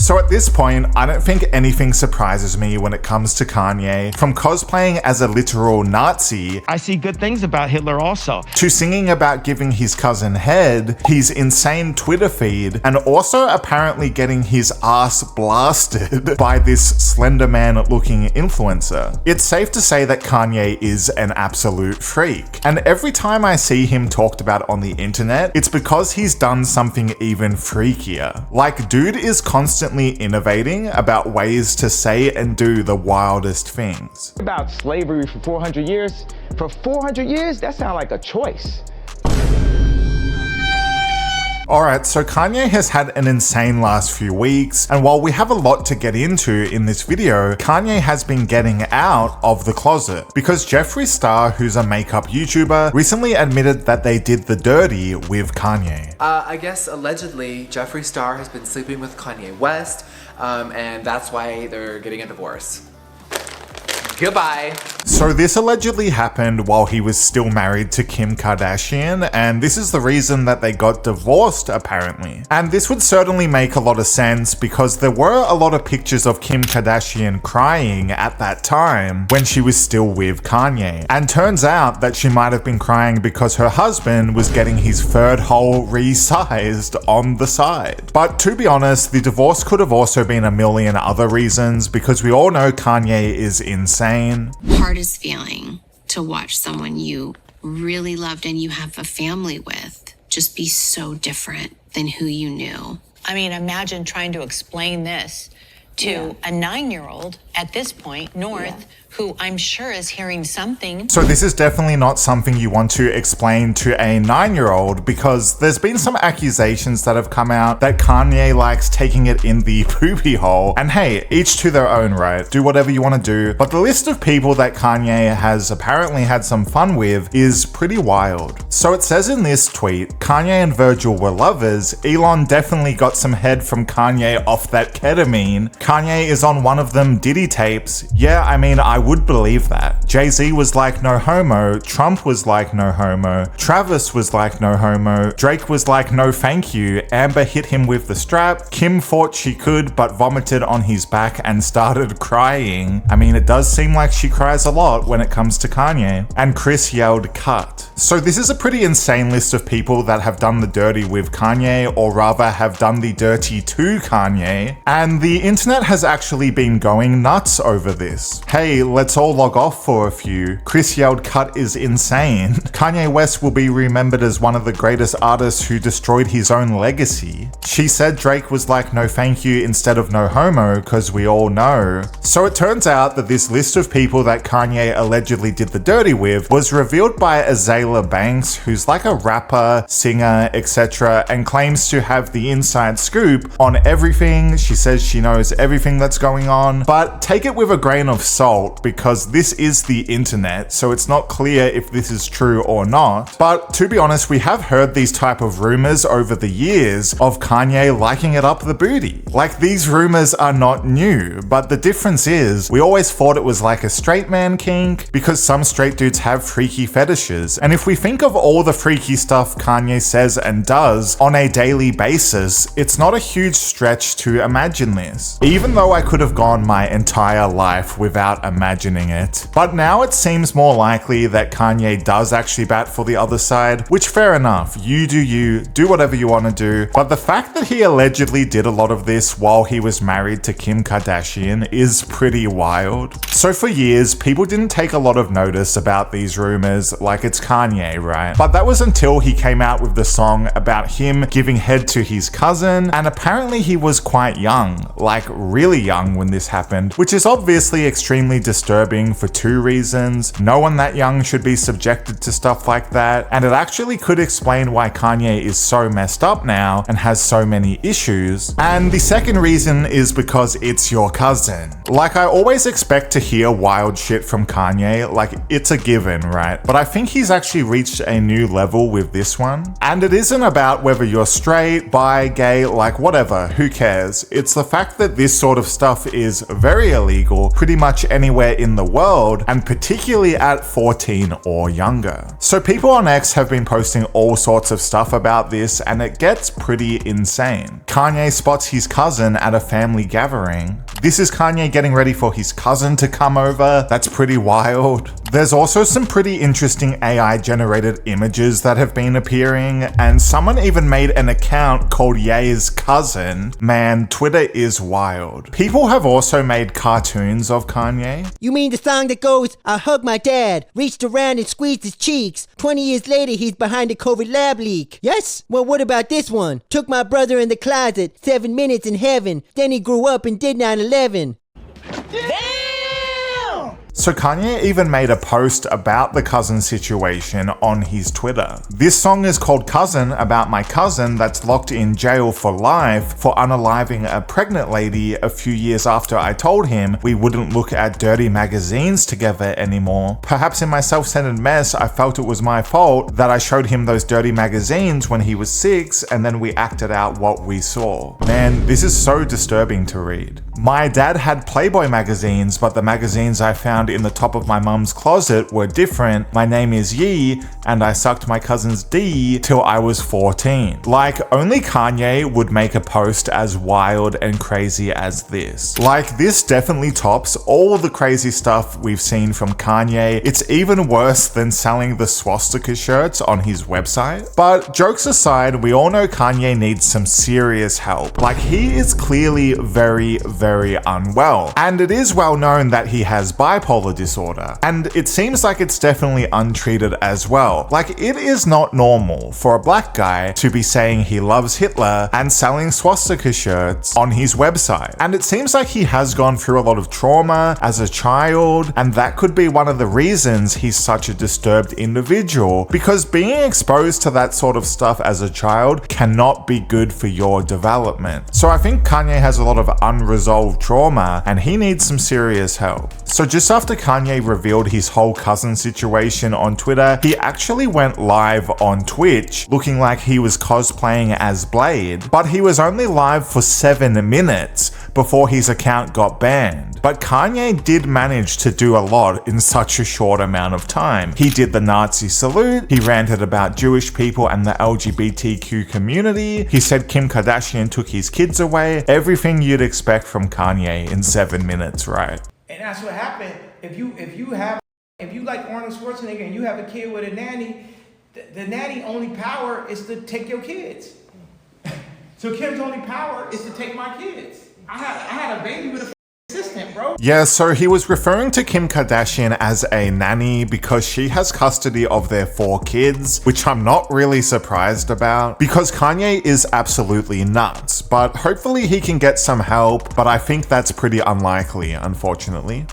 So at this point, I don't think anything surprises me when it comes to Kanye, from cosplaying as a literal Nazi, I see good things about Hitler also, to singing about giving his cousin head, his insane Twitter feed, and also apparently getting his ass blasted by this Slender Man looking influencer. It's safe to say that Kanye is an absolute freak. And every time I see him talked about on the internet, it's because he's done something even freakier. Like, dude is constantly innovating about ways to say and do the wildest things. About slavery for 400 years. For 400 years, that sounds like a choice. Alright, so Kanye has had an insane last few weeks, and while we have a lot to get into in this video, Kanye has been getting out of the closet because Jeffree Star, who's a makeup YouTuber, recently admitted that they did the dirty with Kanye. I guess allegedly Jeffree Star has been sleeping with Kanye West, and that's why they're getting a divorce. Goodbye. So this allegedly happened while he was still married to Kim Kardashian, and this is the reason that they got divorced apparently. And this would certainly make a lot of sense because there were a lot of pictures of Kim Kardashian crying at that time when she was still with Kanye. And turns out that she might have been crying because her husband was getting his third hole resized on the side. But to be honest, the divorce could have also been a million other reasons because we all know Kanye is insane. Hardest feeling to watch someone you really loved and you have a family with just be so different than who you knew. I mean, imagine trying to explain this to a 9-year-old at this point, North, who I'm sure is hearing something. So this is definitely not something you want to explain to a 9-year-old because there's been some accusations that have come out that Kanye likes taking it in the poopy hole. And hey, each to their own, right? Do whatever you want to do. But the list of people that Kanye has apparently had some fun with is pretty wild. So it says in this tweet, Kanye and Virgil were lovers. Elon definitely got some head from Kanye off that ketamine. Kanye is on one of them Diddy tapes. Yeah, I mean, I would believe that. Jay-Z was like no homo, Trump was like no homo, Travis was like no homo, Drake was like no thank you, Amber hit him with the strap, Kim thought she could but vomited on his back and started crying. I mean, it does seem like she cries a lot when it comes to Kanye. And Chris yelled cut. So this is a pretty insane list of people that have done the dirty with Kanye, or rather have done the dirty to Kanye, and the internet has actually been going nuts over this. Hey, let's all log off for a few. Chris yelled cut is insane. Kanye West will be remembered as one of the greatest artists who destroyed his own legacy. She said Drake was like no thank you instead of no homo, cause we all know. So it turns out that this list of people that Kanye allegedly did the dirty with was revealed by Azalea Banks, who's like a rapper, singer, etc., and claims to have the inside scoop on everything. She says she knows everything that's going on, but take it with a grain of salt because this is the internet, so it's not clear if this is true or not. But to be honest, we have heard these type of rumors over the years of Kanye liking it up the booty. Like, these rumors are not new, but the difference is we always thought it was like a straight man kink because some straight dudes have freaky fetishes. And if we think of all the freaky stuff Kanye says and does on a daily basis, it's not a huge stretch to imagine this. Even though I could have gone my entire life without imagining it. But now it seems more likely that Kanye does actually bat for the other side, which fair enough, you do whatever you want to do. But the fact that he allegedly did a lot of this while he was married to Kim Kardashian is pretty wild. So for years, people didn't take a lot of notice about these rumors, like it's Kanye, right? But that was until he came out with the song about him giving head to his cousin, and apparently he was quite young, like really young when this happened, which is obviously extremely disturbing for two reasons. No one that young should be subjected to stuff like that, and it actually could explain why Kanye is so messed up now and has so many issues. And the second reason is because it's your cousin. Like, I always expect to hear wild shit from Kanye, like it's a given, right? But I think he's actually actually reached a new level with this one. And it isn't about whether you're straight, bi, gay, like whatever, who cares? It's the fact that this sort of stuff is very illegal pretty much anywhere in the world, and particularly at 14 or younger. So people on X have been posting all sorts of stuff about this, and it gets pretty insane. Kanye spots his cousin at a family gathering. This is Kanye getting ready for his cousin to come over. That's pretty wild. There's also some pretty interesting AI generated images that have been appearing, and someone even made an account called Kanyes Cousin. Man, Twitter is wild. People have also made cartoons of Kanye. You mean the song that goes, I hugged my dad, reached around and squeezed his cheeks. 20 years later, he's behind a COVID lab leak. Yes? Well, what about this one? Took my brother in the closet, 7 minutes in heaven. Then he grew up and did 9/11. So Kanye even made a post about the cousin situation on his Twitter. This song is called Cousin, about my cousin that's locked in jail for life for unaliving a pregnant lady a few years after I told him we wouldn't look at dirty magazines together anymore. Perhaps in my self-centered mess, I felt it was my fault that I showed him those dirty magazines when he was 6, and then we acted out what we saw. Man, this is so disturbing to read. My dad had Playboy magazines, but the magazines I found in the top of my mum's closet were different. My name is Yee, and I sucked my cousin's D till I was 14. Like, only Kanye would make a post as wild and crazy as this. Like, this definitely tops all the crazy stuff we've seen from Kanye. It's even worse than selling the swastika shirts on his website. But jokes aside, we all know Kanye needs some serious help. Like, he is clearly very unwell. And it is well known that he has bipolar disorder. And it seems like it's definitely untreated as well. Like, it is not normal for a black guy to be saying he loves Hitler and selling swastika shirts on his website. And it seems like he has gone through a lot of trauma as a child, and that could be one of the reasons he's such a disturbed individual, because being exposed to that sort of stuff as a child cannot be good for your development. So I think Kanye has a lot of unresolved trauma, and he needs some serious help. So just after Kanye revealed his whole cousin situation on Twitter, he actually went live on Twitch looking like he was cosplaying as Blade, but he was only live for 7 minutes before his account got banned. But Kanye did manage to do a lot in such a short amount of time. He did the Nazi salute, he ranted about Jewish people and the LGBTQ community, he said Kim Kardashian took his kids away, everything you'd expect from Kanye in 7 minutes, right? And that's what happened. If you like Arnold Schwarzenegger and you have a kid with a nanny, the nanny only power is to take your kids. So Kim's only power is to take my kids. I had a baby with a assistant, bro. Yeah, so he was referring to Kim Kardashian as a nanny because she has custody of their 4 kids, which I'm not really surprised about because Kanye is absolutely nuts, but hopefully he can get some help, but I think that's pretty unlikely, unfortunately.